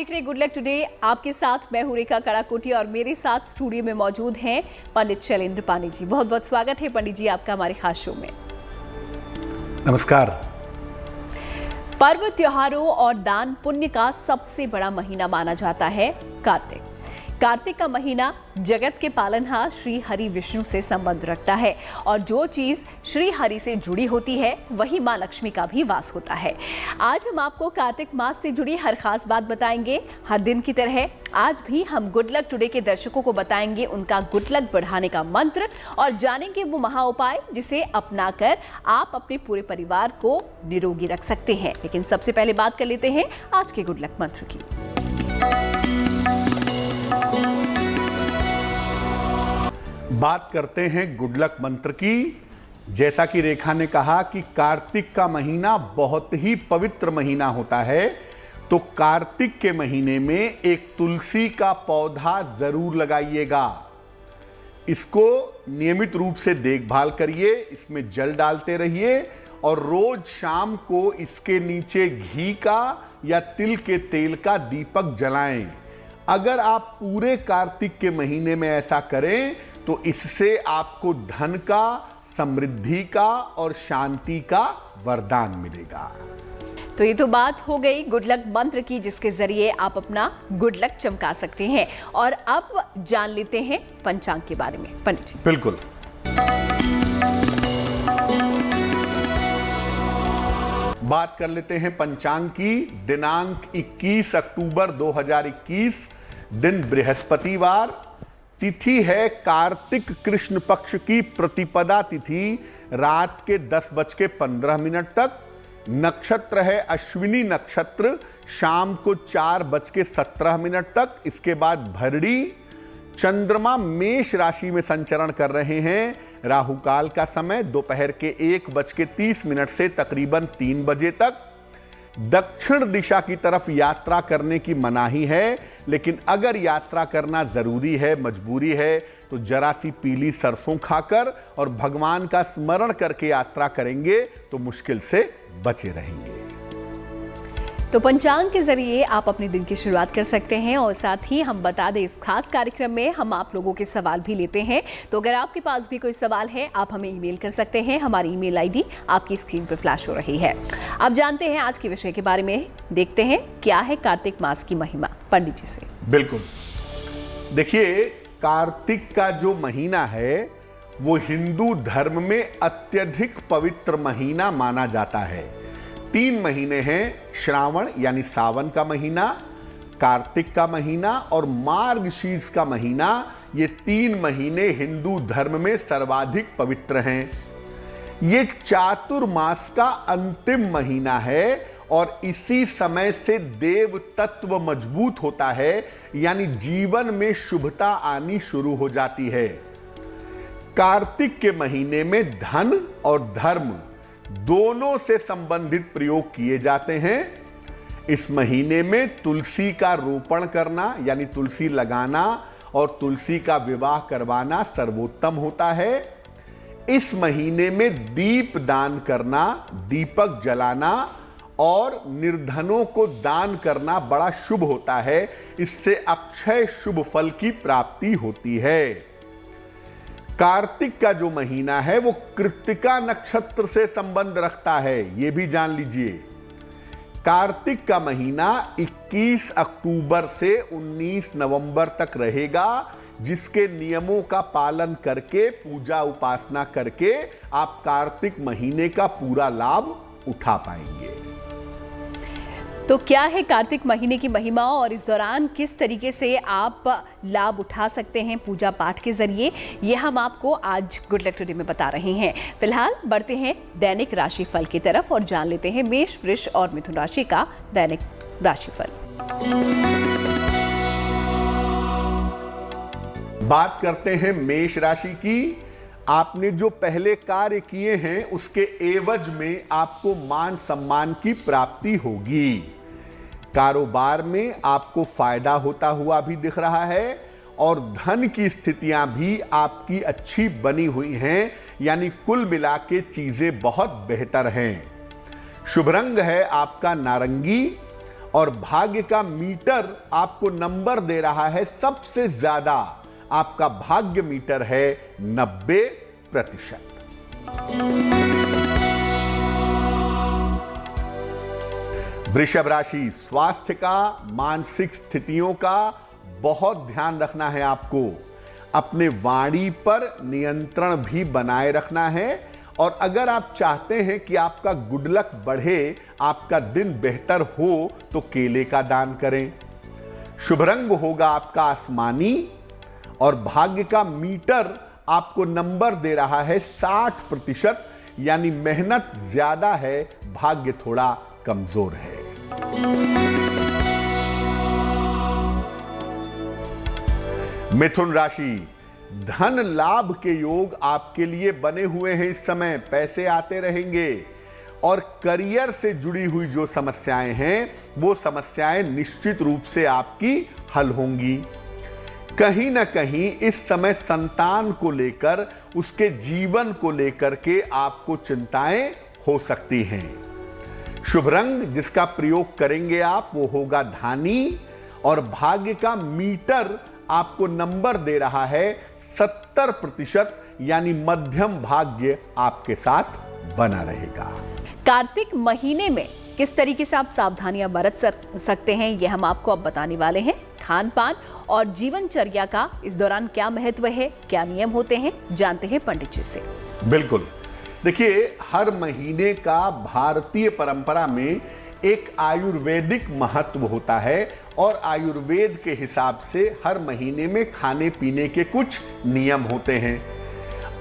देख रहे good luck today. आपके साथ मैं हूं रेखा कड़ाकोटी और मेरे साथ स्टूडियो में मौजूद हैं पंडित शैलेंद्र पानी जी। बहुत बहुत स्वागत है पंडित जी आपका हमारे खास शो में। नमस्कार। पर्व त्योहारों और दान पुण्य का सबसे बड़ा महीना माना जाता है कार्तिक। कार्तिक का महीना जगत के पालनहार श्री हरि विष्णु से संबंध रखता है और जो चीज श्री हरि से जुड़ी होती है वही मां लक्ष्मी का भी वास होता है। आज हम आपको कार्तिक मास से जुड़ी हर खास बात बताएंगे। हर दिन की तरह आज भी हम गुड लक टुडे के दर्शकों को बताएंगे उनका गुड लक बढ़ाने का मंत्र और जानेंगे वो महा उपाय जिसे अपनाकर आप अपने पूरे परिवार को निरोगी रख सकते हैं। लेकिन सबसे पहले बात कर लेते हैं आज के गुड लक मंत्र की। बात करते हैं गुड लक मंत्र की। जैसा कि रेखा ने कहा कि कार्तिक का महीना बहुत ही पवित्र महीना होता है, तो कार्तिक के महीने में एक तुलसी का पौधा जरूर लगाइएगा। इसको नियमित रूप से देखभाल करिए, इसमें जल डालते रहिए और रोज शाम को इसके नीचे घी का या तिल के तेल का दीपक जलाएं। अगर आप पूरे कार्तिक के महीने में ऐसा करें तो इससे आपको धन का, समृद्धि का और शांति का वरदान मिलेगा। तो ये तो बात हो गई गुड लक मंत्र की जिसके जरिए आप अपना गुड लक चमका सकते हैं। और अब जान लेते हैं पंचांग के बारे में पंडित जी। बिल्कुल। बात कर लेते हैं पंचांग की। दिनांक 21 अक्टूबर 2021, दिन बृहस्पतिवार, तिथि है कार्तिक कृष्ण पक्ष की प्रतिपदा तिथि रात के 10:15 तक। नक्षत्र है अश्विनी नक्षत्र शाम को 4:17 तक। इसके बाद भरड़ी। चंद्रमा मेष राशि में संचरण कर रहे हैं। राहु काल का समय दोपहर के 1:30 से तकरीबन 3 बजे तक। दक्षिण दिशा की तरफ यात्रा करने की मनाही है, लेकिन अगर यात्रा करना जरूरी है, मजबूरी है, तो जरा सी पीली सरसों खाकर और भगवान का स्मरण करके यात्रा करेंगे तो मुश्किल से बचे रहेंगे। तो पंचांग के जरिए आप अपने दिन की शुरुआत कर सकते हैं और साथ ही हम बता दें इस खास कार्यक्रम में हम आप लोगों के सवाल भी लेते हैं। तो अगर आपके पास भी कोई सवाल है आप हमें ईमेल कर सकते हैं। हमारी ईमेल आईडी आपकी स्क्रीन पर फ्लैश हो रही है। अब जानते हैं आज के विषय के बारे में। देखते हैं क्या है कार्तिक मास की महिमा पंडित जी से। बिल्कुल। देखिए, कार्तिक का जो महीना है वो हिंदू धर्म में अत्यधिक पवित्र महीना माना जाता है। 3 महीने हैं, श्रावण यानी सावन का महीना, कार्तिक का महीना और मार्गशीर्ष का महीना। ये 3 महीने हिंदू धर्म में सर्वाधिक पवित्र हैं। ये चातुर्मास का अंतिम महीना है और इसी समय से देव तत्व मजबूत होता है, यानी जीवन में शुभता आनी शुरू हो जाती है। कार्तिक के महीने में धन और धर्म दोनों से संबंधित प्रयोग किए जाते हैं। इस महीने में तुलसी का रोपण करना यानी तुलसी लगाना और तुलसी का विवाह करवाना सर्वोत्तम होता है। इस महीने में दीप दान करना, दीपक जलाना और निर्धनों को दान करना बड़ा शुभ होता है। इससे अक्षय शुभ फल की प्राप्ति होती है। कार्तिक का जो महीना है वो कृत्तिका नक्षत्र से संबंध रखता है, ये भी जान लीजिए। कार्तिक का महीना 21 अक्टूबर से 19 नवंबर तक रहेगा, जिसके नियमों का पालन करके, पूजा उपासना करके आप कार्तिक महीने का पूरा लाभ उठा पाएंगे। तो क्या है कार्तिक महीने की महिमा और इस दौरान किस तरीके से आप लाभ उठा सकते हैं पूजा पाठ के जरिए, ये हम आपको आज गुड लक टुडे में बता रहे हैं। फिलहाल बढ़ते हैं दैनिक राशिफल की तरफ और जान लेते हैं मेष, वृष और मिथुन राशि का दैनिक राशिफल। बात करते हैं मेष राशि की। आपने जो पहले कार्य किए हैं उसके एवज में आपको मान सम्मान की प्राप्ति होगी। कारोबार में आपको फायदा होता हुआ भी दिख रहा है और धन की स्थितियां भी आपकी अच्छी बनी हुई हैं, यानी कुल मिला के चीजें बहुत बेहतर हैं। शुभ रंग है आपका नारंगी और भाग्य का मीटर आपको नंबर दे रहा है सबसे ज्यादा, आपका भाग्य मीटर है 90%। वृषभ राशि, स्वास्थ्य का, मानसिक स्थितियों का बहुत ध्यान रखना है आपको। अपने वाणी पर नियंत्रण भी बनाए रखना है और अगर आप चाहते हैं कि आपका गुड लक बढ़े, आपका दिन बेहतर हो, तो केले का दान करें। शुभ रंग होगा आपका आसमानी और भाग्य का मीटर आपको नंबर दे रहा है 60%, यानी मेहनत ज्यादा है, भाग्य थोड़ा कमजोर है। मिथुन राशि, धन लाभ के योग आपके लिए बने हुए हैं। इस समय पैसे आते रहेंगे और करियर से जुड़ी हुई जो समस्याएं हैं, वो समस्याएं निश्चित रूप से आपकी हल होंगी। कहीं ना कहीं इस समय संतान को लेकर, उसके जीवन को लेकर के आपको चिंताएं हो सकती हैं। शुभ रंग जिसका प्रयोग करेंगे आप, वो होगा धानी और भाग्य का मीटर आपको नंबर दे रहा है 70%, यानी मध्यम भाग्य आपके साथ बना रहेगा। कार्तिक महीने में किस तरीके से आप सावधानियां बरत सकते हैं, यह हम आपको अब बताने वाले हैं। खान पान और जीवनचर्या का इस दौरान क्या महत्व है, क्या नियम होते हैं, जानते हैं पंडित जी से। बिल्कुल, देखिए, हर महीने का भारतीय परंपरा में एक आयुर्वेदिक महत्व होता है और आयुर्वेद के हिसाब से हर महीने में खाने पीने के कुछ नियम होते हैं।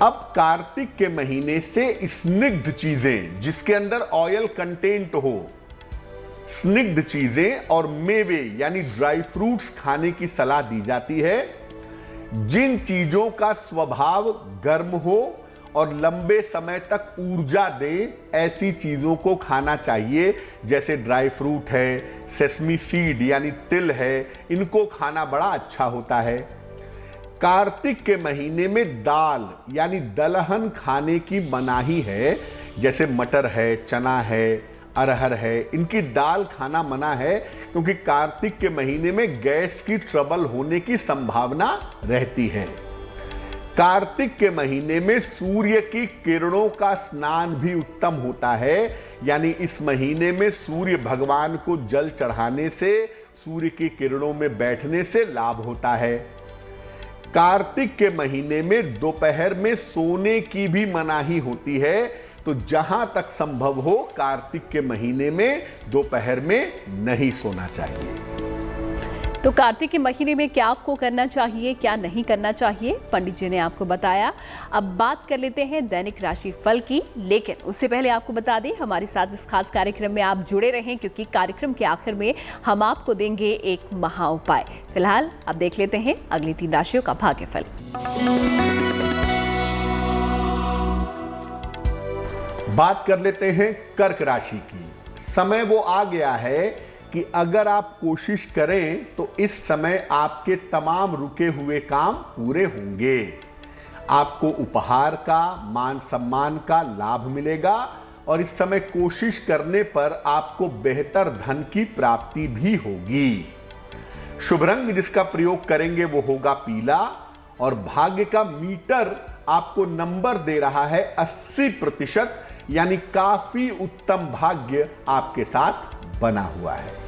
अब कार्तिक के महीने से स्निग्ध चीजें, जिसके अंदर ऑयल कंटेंट हो, स्निग्ध चीजें और मेवे यानी ड्राई फ्रूट्स खाने की सलाह दी जाती है। जिन चीजों का स्वभाव गर्म हो और लंबे समय तक ऊर्जा दे, ऐसी चीजों को खाना चाहिए। जैसे ड्राई फ्रूट है, सेसमी सीड यानी तिल है, इनको खाना बड़ा अच्छा होता है। कार्तिक के महीने में दाल यानी दलहन खाने की मनाही है। जैसे मटर है, चना है, अरहर है, इनकी दाल खाना मना है, क्योंकि कार्तिक के महीने में गैस की ट्रबल होने की संभावना रहती है। कार्तिक के महीने में सूर्य की किरणों का स्नान भी उत्तम होता है, यानी इस महीने में सूर्य भगवान को जल चढ़ाने से, सूर्य की किरणों में बैठने से लाभ होता है। कार्तिक के महीने में दोपहर में सोने की भी मनाही होती है, तो जहां तक संभव हो कार्तिक के महीने में दोपहर में नहीं सोना चाहिए। तो कार्तिक के महीने में क्या आपको करना चाहिए, क्या नहीं करना चाहिए, पंडित जी ने आपको बताया। अब बात कर लेते हैं दैनिक राशि फल की, लेकिन उससे पहले आपको बता दें हमारे साथ इस खास कार्यक्रम में आप जुड़े रहें, क्योंकि कार्यक्रम के आखिर में हम आपको देंगे एक महा उपाय। फिलहाल अब देख लेते हैं अगली 3 राशियों का भाग्यफल। बात कर लेते हैं कर्क राशि की। समय वो आ गया है कि अगर आप कोशिश करें तो इस समय आपके तमाम रुके हुए काम पूरे होंगे। आपको उपहार का, मान सम्मान का लाभ मिलेगा और इस समय कोशिश करने पर आपको बेहतर धन की प्राप्ति भी होगी। शुभ रंग जिसका प्रयोग करेंगे वो होगा पीला और भाग्य का मीटर आपको नंबर दे रहा है 80%, यानी काफी उत्तम भाग्य आपके साथ बना हुआ है।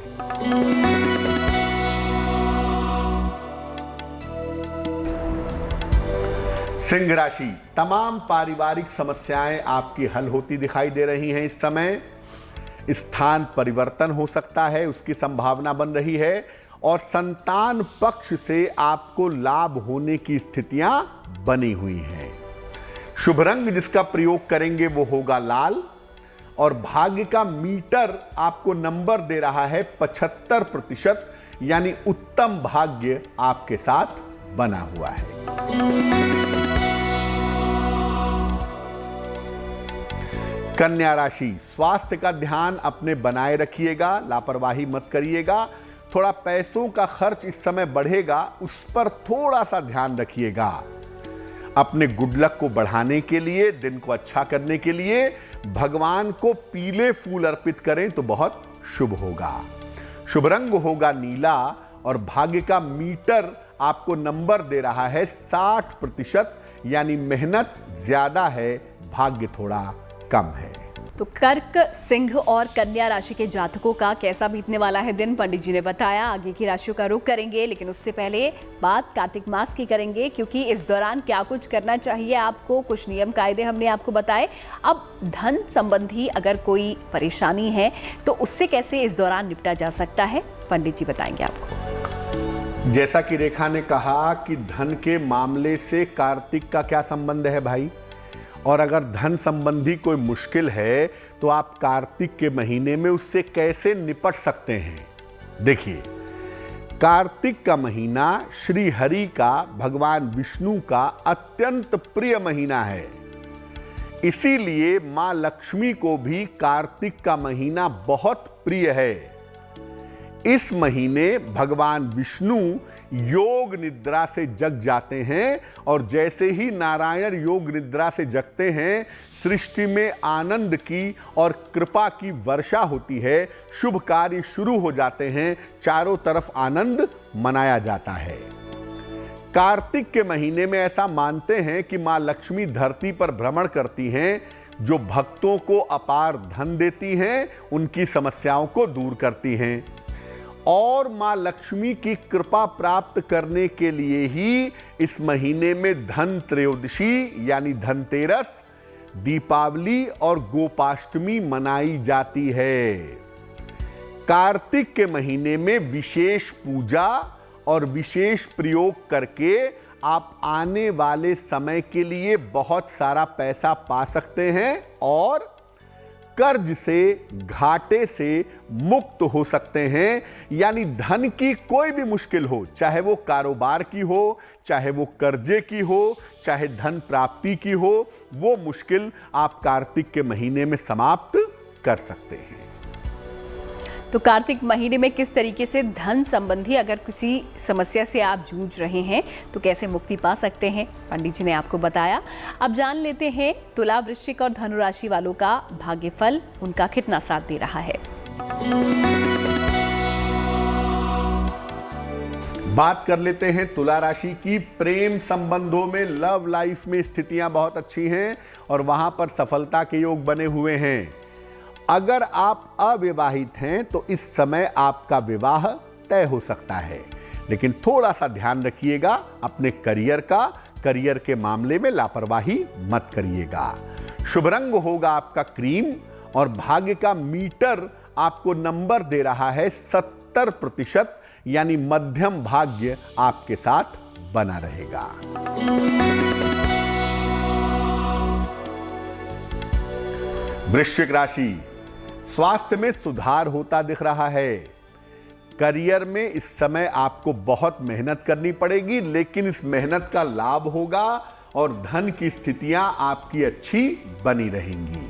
सिंह राशि, तमाम पारिवारिक समस्याएं आपकी हल होती दिखाई दे रही हैं। इस समय स्थान परिवर्तन हो सकता है, उसकी संभावना बन रही है और संतान पक्ष से आपको लाभ होने की स्थितियां बनी हुई हैं। शुभ रंग जिसका प्रयोग करेंगे वो होगा लाल और भाग्य का मीटर आपको नंबर दे रहा है 75%, यानी उत्तम भाग्य आपके साथ बना हुआ है। कन्या राशि, स्वास्थ्य का ध्यान अपने बनाए रखिएगा, लापरवाही मत करिएगा। थोड़ा पैसों का खर्च इस समय बढ़ेगा, उस पर थोड़ा सा ध्यान रखिएगा। अपने गुड लक को बढ़ाने के लिए, दिन को अच्छा करने के लिए भगवान को पीले फूल अर्पित करें तो बहुत शुभ होगा। शुभ रंग होगा नीला और भाग्य का मीटर आपको नंबर दे रहा है 60%, यानी मेहनत ज्यादा है, भाग्य थोड़ा कम है। तो कर्क, सिंह और कन्या राशि के जातकों का कैसा बीतने वाला है दिन, पंडित जी ने बताया। आगे की राशियों का रुख करेंगे, लेकिन उससे पहले बात कार्तिक मास की करेंगे, क्योंकि इस दौरान क्या कुछ करना चाहिए आपको, कुछ नियम कायदे हमने आपको बताए। अब धन संबंधी अगर कोई परेशानी है तो उससे कैसे इस दौरान निपटा जा सकता है, पंडित जी बताएंगे आपको। जैसा कि रेखा ने कहा कि धन के मामले से कार्तिक का क्या संबंध है भाई, और अगर धन संबंधी कोई मुश्किल है तो आप कार्तिक के महीने में उससे कैसे निपट सकते हैं। देखिए, कार्तिक का महीना श्री हरि का, भगवान विष्णु का अत्यंत प्रिय महीना है। इसीलिए मां लक्ष्मी को भी कार्तिक का महीना बहुत प्रिय है। इस महीने भगवान विष्णु योग निद्रा से जग जाते हैं, और जैसे ही नारायण योग निद्रा से जगते हैं, सृष्टि में आनंद की और कृपा की वर्षा होती है, शुभ कार्य शुरू हो जाते हैं, चारों तरफ आनंद मनाया जाता है। कार्तिक के महीने में ऐसा मानते हैं कि मां लक्ष्मी धरती पर भ्रमण करती हैं, जो भक्तों को अपार धन देती हैं, उनकी समस्याओं को दूर करती हैं। और मां लक्ष्मी की कृपा प्राप्त करने के लिए ही इस महीने में धन त्रयोदशी यानी धनतेरस, दीपावली और गोपाष्टमी मनाई जाती है। कार्तिक के महीने में विशेष पूजा और विशेष प्रयोग करके आप आने वाले समय के लिए बहुत सारा पैसा पा सकते हैं और कर्ज से, घाटे से मुक्त हो सकते हैं। यानी धन की कोई भी मुश्किल हो, चाहे वो कारोबार की हो, चाहे वो कर्जे की हो, चाहे धन प्राप्ति की हो, वो मुश्किल आप कार्तिक के महीने में समाप्त कर सकते हैं। तो कार्तिक महीने में किस तरीके से धन संबंधी अगर किसी समस्या से आप जूझ रहे हैं तो कैसे मुक्ति पा सकते हैं, पंडित जी ने आपको बताया। अब जान लेते हैं तुला, वृश्चिक और धनु राशि वालों का भाग्यफल, उनका कितना साथ दे रहा है। बात कर लेते हैं तुला राशि की। प्रेम संबंधों में, लव लाइफ में स्थितियां बहुत अच्छी हैं और वहां पर सफलता के योग बने हुए हैं। अगर आप अविवाहित हैं तो इस समय आपका विवाह तय हो सकता है, लेकिन थोड़ा सा ध्यान रखिएगा अपने करियर के मामले में लापरवाही मत करिएगा। शुभ रंग होगा आपका क्रीम और भाग्य का मीटर आपको नंबर दे रहा है 70%, यानी मध्यम भाग्य आपके साथ बना रहेगा। वृश्चिक राशि, स्वास्थ्य में सुधार होता दिख रहा है। करियर में इस समय आपको बहुत मेहनत करनी पड़ेगी, लेकिन इस मेहनत का लाभ होगा और धन की स्थितियां आपकी अच्छी बनी रहेंगी।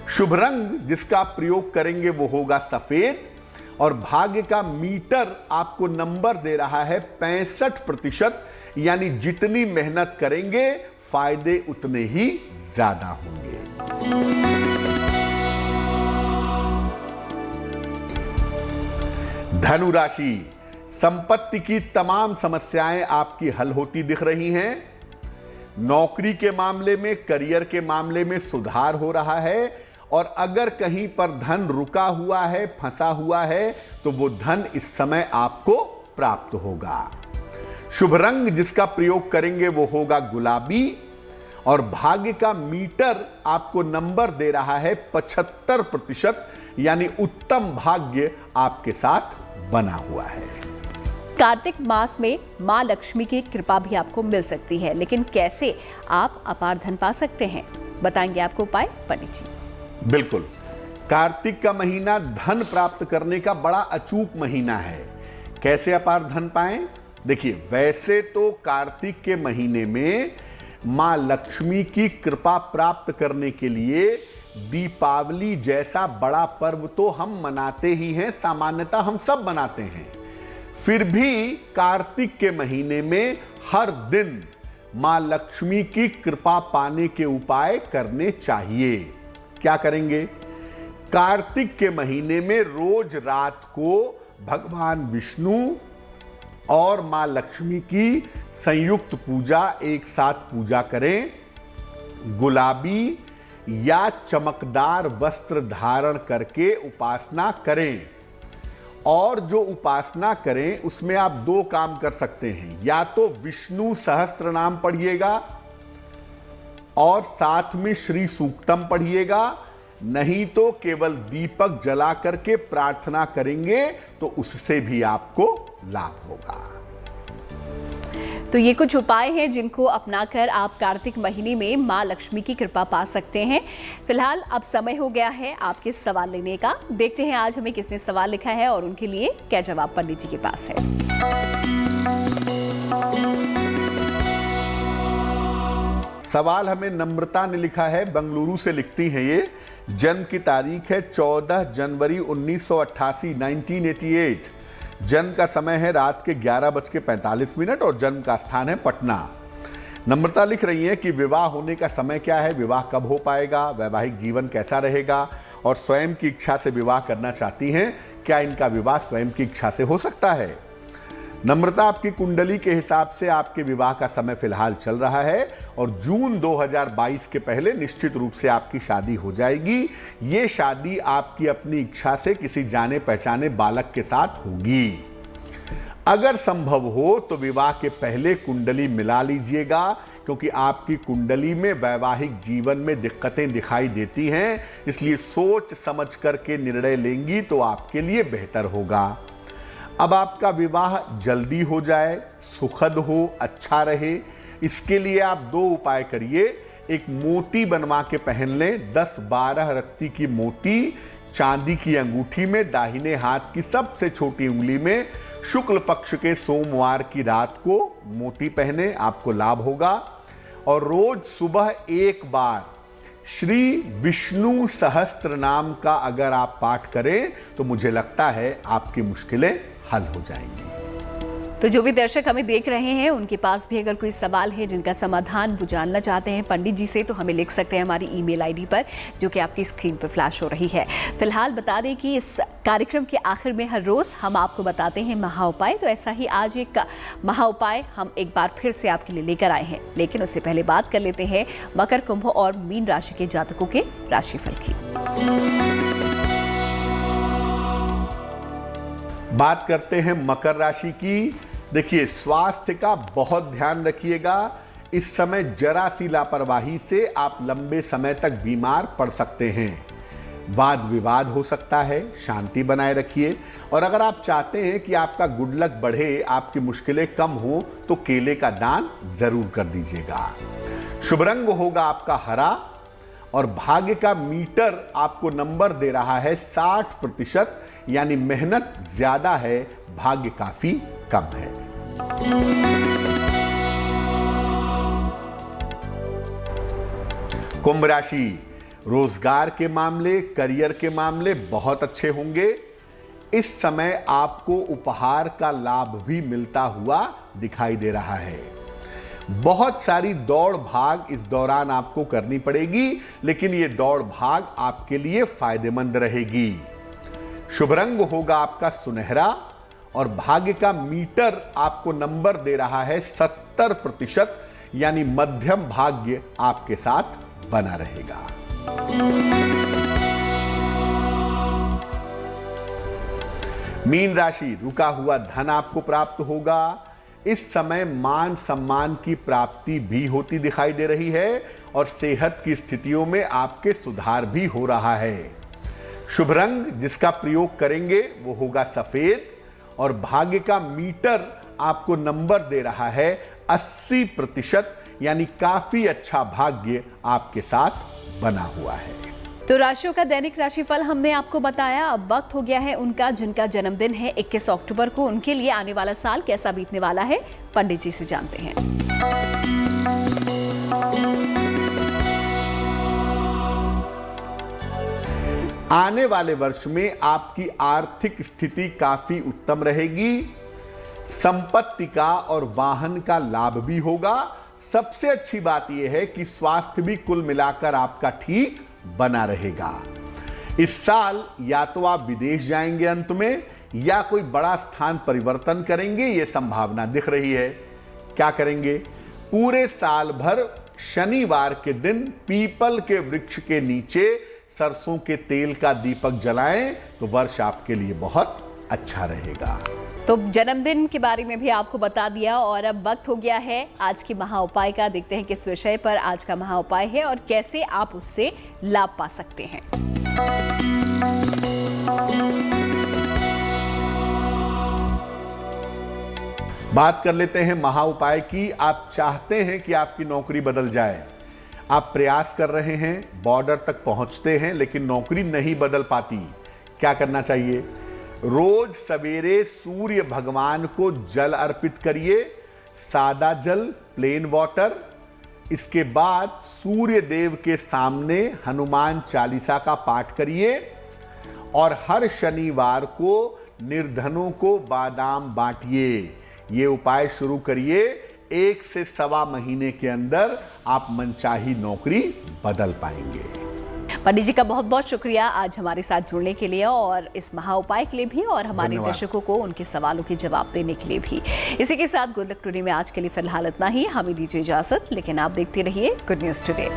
शुभ रंग जिसका आप प्रयोग करेंगे वो होगा सफेद और भाग्य का मीटर आपको नंबर दे रहा है 65%, यानी जितनी मेहनत करेंगे फायदे उतने ही ज्यादा होंगे। धनु राशि, संपत्ति की तमाम समस्याएं आपकी हल होती दिख रही हैं। नौकरी के मामले में, करियर के मामले में सुधार हो रहा है और अगर कहीं पर धन रुका हुआ है, फंसा हुआ है, तो वो धन इस समय आपको प्राप्त होगा। शुभ रंग जिसका प्रयोग करेंगे वो होगा गुलाबी और भाग्य का मीटर आपको नंबर दे रहा है 75%, यानी उत्तम भाग्य आपके साथ बना हुआ है। कार्तिक मास में मां लक्ष्मी की कृपा भी आपको मिल सकती है, लेकिन कैसे आप अपार धन पा सकते हैं, बताएंगे आपको उपाय पंडित जी। बिल्कुल, कार्तिक का महीना धन प्राप्त करने का बड़ा अचूक महीना है। कैसे अपार धन पाएं? देखिए, वैसे तो कार्तिक के महीने में मां लक्ष्मी की कृपा प्राप्त करने के लिए दीपावली जैसा बड़ा पर्व तो हम मनाते ही हैं, सामान्यतः हम सब मनाते हैं। फिर भी कार्तिक के महीने में हर दिन मां लक्ष्मी की कृपा पाने के उपाय करने चाहिए। क्या करेंगे? कार्तिक के महीने में रोज रात को भगवान विष्णु और मां लक्ष्मी की संयुक्त पूजा एक साथ पूजा करें। गुलाबी या चमकदार वस्त्र धारण करके उपासना करें। और जो उपासना करें उसमें आप दो काम कर सकते हैं, या तो विष्णु सहस्त्र नाम पढ़िएगा और साथ में श्री सूक्तम पढ़िएगा, नहीं तो केवल दीपक जला करके प्रार्थना करेंगे तो उससे भी आपको लाभ होगा। तो ये कुछ उपाय हैं जिनको अपनाकर आप कार्तिक महीने में मां लक्ष्मी की कृपा पा सकते हैं। फिलहाल अब समय हो गया है आपके सवाल लेने का। देखते हैं आज हमें किसने सवाल लिखा है और उनके लिए क्या जवाब पंडित जी के पास है। सवाल हमें नम्रता ने लिखा है, बेंगलुरु से लिखती हैं ये। जन्म की तारीख है 14 जनवरी 1988 1988। जन्म का समय है रात के 11:45 और जन्म का स्थान है पटना। नम्रता लिख रही हैं कि विवाह होने का समय क्या है, विवाह कब हो पाएगा, वैवाहिक जीवन कैसा रहेगा और स्वयं की इच्छा से विवाह करना चाहती हैं, क्या इनका विवाह स्वयं की इच्छा से हो सकता है। नम्रता, आपकी कुंडली के हिसाब से आपके विवाह का समय फिलहाल चल रहा है और जून 2022 के पहले निश्चित रूप से आपकी शादी हो जाएगी। ये शादी आपकी अपनी इच्छा से किसी जाने पहचाने बालक के साथ होगी। अगर संभव हो तो विवाह के पहले कुंडली मिला लीजिएगा, क्योंकि आपकी कुंडली में वैवाहिक जीवन में दिक्कतें दिखाई देती हैं, इसलिए सोच समझ करके निर्णय लेंगी तो आपके लिए बेहतर होगा। अब आपका विवाह जल्दी हो जाए, सुखद हो, अच्छा रहे, इसके लिए आप दो उपाय करिए। एक मोती बनवा के पहन लें, 10-12 रत्ती की मोती चांदी की अंगूठी में दाहिने हाथ की सबसे छोटी उंगली में शुक्ल पक्ष के सोमवार की रात को मोती पहने, आपको लाभ होगा। और रोज सुबह एक बार श्री विष्णु सहस्त्र नाम का अगर आप पाठ करें तो मुझे लगता है आपकी मुश्किलें हल हो जाएंगी। तो जो भी दर्शक हमें देख रहे हैं उनके पास भी अगर कोई सवाल है जिनका समाधान वो जानना चाहते हैं पंडित जी से, तो हमें लिख सकते हैं हमारी ईमेल आईडी पर जो कि आपकी स्क्रीन पर फ्लैश हो रही है। फिलहाल बता दें कि इस कार्यक्रम के आखिर में हर रोज हम आपको बताते हैं महा उपाय, तो ऐसा ही आज एक महा उपाय हम एक बार फिर से आपके लिए लेकर आए हैं। लेकिन उससे पहले बात कर लेते हैं मकर, कुंभ और मीन राशि के जातकों के राशिफल की। बात करते हैं मकर राशि की। देखिए, स्वास्थ्य का बहुत ध्यान रखिएगा। इस समय जरा सी लापरवाही से आप लंबे समय तक बीमार पड़ सकते हैं। वाद विवाद हो सकता है, शांति बनाए रखिए। और अगर आप चाहते हैं कि आपका गुड लक बढ़े, आपकी मुश्किलें कम हो, तो केले का दान जरूर कर दीजिएगा। शुभ रंग होगा आपका हरा और भाग्य का मीटर आपको नंबर दे रहा है 60%, यानी मेहनत ज्यादा है, भाग्य काफी कम है। कुंभ राशि, रोजगार के मामले, करियर के मामले बहुत अच्छे होंगे। इस समय आपको उपहार का लाभ भी मिलता हुआ दिखाई दे रहा है। बहुत सारी दौड़ भाग इस दौरान आपको करनी पड़ेगी, लेकिन ये दौड़ भाग आपके लिए फायदेमंद रहेगी। शुभ रंग होगा आपका सुनहरा और भाग्य का मीटर आपको नंबर दे रहा है 70%, यानी मध्यम भाग्य आपके साथ बना रहेगा। मीन राशि, रुका हुआ धन आपको प्राप्त होगा। इस समय मान सम्मान की प्राप्ति भी होती दिखाई दे रही है और सेहत की स्थितियों में आपके सुधार भी हो रहा है। शुभ रंग जिसका प्रयोग करेंगे वो होगा सफेद और भाग्य का मीटर आपको नंबर दे रहा है 80%, यानी काफी अच्छा भाग्य आपके साथ बना हुआ है। तो राशियों का दैनिक राशिफल हमने आपको बताया। अब वक्त हो गया है उनका जिनका जन्मदिन है 21 अक्टूबर को। उनके लिए आने वाला साल कैसा बीतने वाला है, पंडित जी से जानते हैं। आने वाले वर्ष में आपकी आर्थिक स्थिति काफी उत्तम रहेगी। संपत्ति का और वाहन का लाभ भी होगा। सबसे अच्छी बात यह है कि स्वास्थ्य भी कुल मिलाकर आपका ठीक बना रहेगा। इस साल या तो आप विदेश जाएंगे अंत में, या कोई बड़ा स्थान परिवर्तन करेंगे, ये संभावना दिख रही है। क्या करेंगे? पूरे साल भर शनिवार के दिन पीपल के वृक्ष के नीचे सरसों के तेल का दीपक जलाएं तो वर्ष आपके लिए बहुत अच्छा रहेगा। तो जन्मदिन के बारे में भी आपको बता दिया और अब वक्त हो गया है आज की महा उपाय का। देखते हैं किस विषय पर आज का महा उपाय है और कैसे आप उससे लाभ पा सकते हैं। बात कर लेते हैं महा उपाय की। आप चाहते हैं कि आपकी नौकरी बदल जाए, आप प्रयास कर रहे हैं, बॉर्डर तक पहुंचते हैं लेकिन नौकरी नहीं बदल पाती। क्या करना चाहिए? रोज सवेरे सूर्य भगवान को जल अर्पित करिए, सादा जल, प्लेन वाटर। इसके बाद सूर्य देव के सामने हनुमान चालीसा का पाठ करिए और हर शनिवार को निर्धनों को बादाम बांटिए। ये उपाय शुरू करिए, 1 से सवा महीने के अंदर आप मनचाही नौकरी बदल पाएंगे। पंडित जी का बहुत बहुत शुक्रिया आज हमारे साथ जुड़ने के लिए और इस महा उपाय के लिए भी और हमारे दर्शकों को उनके सवालों के जवाब देने के लिए भी। इसी के साथ गुड लक टुडे में आज के लिए फिलहाल इतना ही। हमें दीजिए इजाजत, लेकिन आप देखते रहिए गुड न्यूज टुडे।